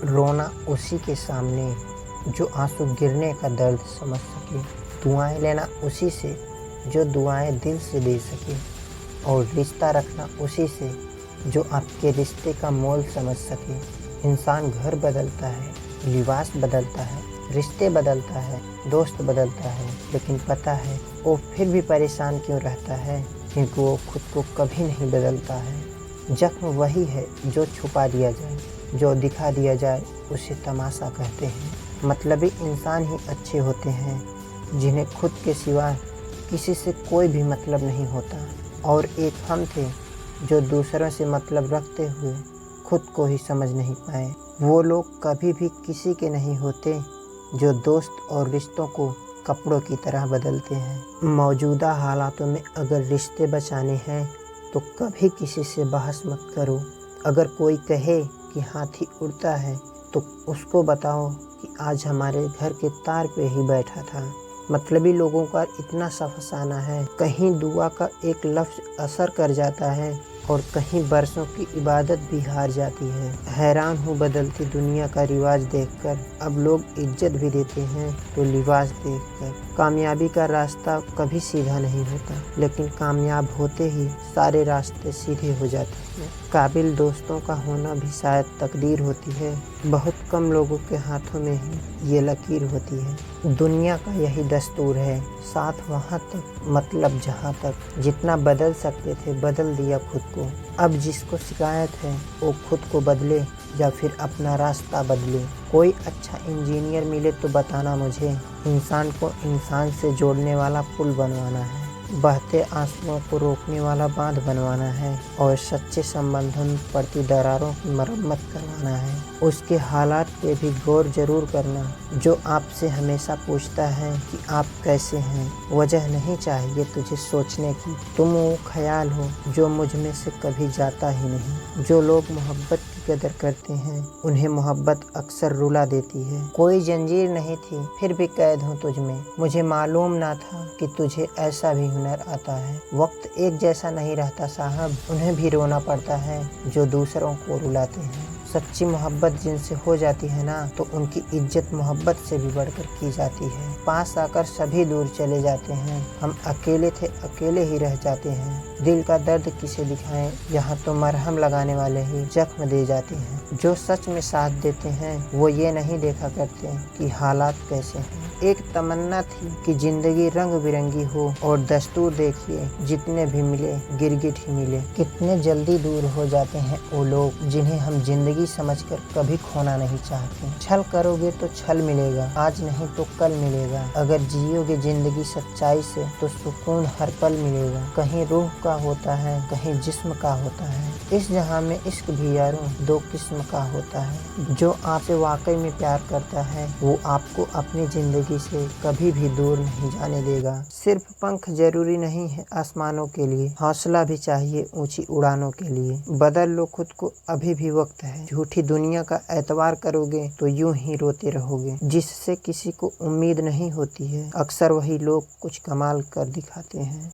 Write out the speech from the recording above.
रोना उसी के सामने जो आंसू गिरने का दर्द समझ सके। दुआएं लेना उसी से जो दुआएं दिल से दे सके। और रिश्ता रखना उसी से जो आपके रिश्ते का मोल समझ सके। इंसान घर बदलता है, लिबास बदलता है, रिश्ते बदलता है, दोस्त बदलता है, लेकिन पता है वो फिर भी परेशान क्यों रहता है? क्योंकि वो खुद को कभी नहीं बदलता है। जख्म वही है जो छुपा दिया जाए, जो दिखा दिया जाए उसे तमाशा कहते हैं। मतलबी इंसान ही अच्छे होते हैं जिन्हें खुद के सिवा किसी से कोई भी मतलब नहीं होता। और एक हम थे जो दूसरों से मतलब रखते हुए खुद को ही समझ नहीं पाए। वो लोग कभी भी किसी के नहीं होते जो दोस्त और रिश्तों को कपड़ों की तरह बदलते हैं। मौजूदा हालातों में अगर रिश्ते बचाने हैं तो कभी किसी से बहस मत करो। अगर कोई कहे कि हाथी उड़ता है तो उसको बताओ कि आज हमारे घर के तार पे ही बैठा था। मतलबी लोगों का इतना सा फसाना है, कहीं दुआ का एक लफ्ज़ असर कर जाता है और कहीं बरसों की इबादत भी हार जाती है। हैरान हूँ बदलती दुनिया का रिवाज देखकर। अब लोग इज्जत भी देते हैं तो लिबास देखकर। कामयाबी का रास्ता कभी सीधा नहीं होता, लेकिन कामयाब होते ही सारे रास्ते सीधे हो जाते हैं। काबिल दोस्तों का होना भी शायद तकदीर होती है। बहुत कम लोगों के हाथों में ही ये लकीर होती है। दुनिया का यही दस्तूर है, साथ वहाँ तक मतलब जहाँ तक। जितना बदल सकते थे बदल दिया खुद को। अब जिसको शिकायत है वो खुद को बदले या फिर अपना रास्ता बदले। कोई अच्छा इंजीनियर मिले तो बताना मुझे। इंसान को इंसान से जोड़ने वाला पुल बनवाना है, बहते आंसुओं को रोकने वाला बांध बनवाना है और सच्चे संबंधों में पड़ती दरारों की मरम्मत करवाना है। उसके हालात पे भी गौर जरूर करना जो आपसे हमेशा पूछता है कि आप कैसे हैं। वजह नहीं चाहिए तुझे सोचने की, तुम वो ख्याल हो जो मुझ में से कभी जाता ही नहीं। जो लोग मोहब्बत की कदर करते हैं उन्हें मोहब्बत अक्सर रुला देती है। कोई जंजीर नहीं थी फिर भी कैद हूँ तुझ में, मुझे मालूम ना था कि तुझे ऐसा भी हुनर आता है। वक्त एक जैसा नहीं रहता साहब, उन्हें भी रोना पड़ता है जो दूसरों को रुलाते हैं। सच्ची मोहब्बत जिनसे हो जाती है ना तो उनकी इज्जत मोहब्बत से भी बढ़कर की जाती है। पास आकर सभी दूर चले जाते हैं, हम अकेले थे अकेले ही रह जाते हैं। दिल का दर्द किसे दिखाएं, यहाँ तो मरहम लगाने वाले ही जख्म दे जाते हैं। जो सच में साथ देते हैं वो ये नहीं देखा करते कि हालात कैसे हैं। एक तमन्ना थी कि जिंदगी रंग बिरंगी हो और दस्तूर देखिए जितने भी मिले गिरगिट ही मिले। कितने जल्दी दूर हो जाते हैं वो लोग जिन्हें हम जिंदगी समझकर कभी खोना नहीं चाहते। छल करोगे तो छल मिलेगा, आज नहीं तो कल मिलेगा। अगर जियोगे जिंदगी सच्चाई से तो सुकून हर पल मिलेगा। कहीं रूह का होता है, कहीं जिस्म का होता है। इस जहां में इश्क भी यारों दो किस्म का होता है। जो आपसे वाकई में प्यार करता है वो आपको अपनी जिंदगी से कभी भी दूर नहीं जाने देगा। सिर्फ पंख जरूरी नहीं है आसमानों के लिए, हौसला भी चाहिए ऊंची उड़ानों के लिए। बदल लो खुद को, अभी भी वक्त है। झूठी दुनिया का एतबार करोगे तो यूं ही रोते रहोगे। जिससे किसी को उम्मीद नहीं होती है अक्सर वही लोग कुछ कमाल कर दिखाते हैं।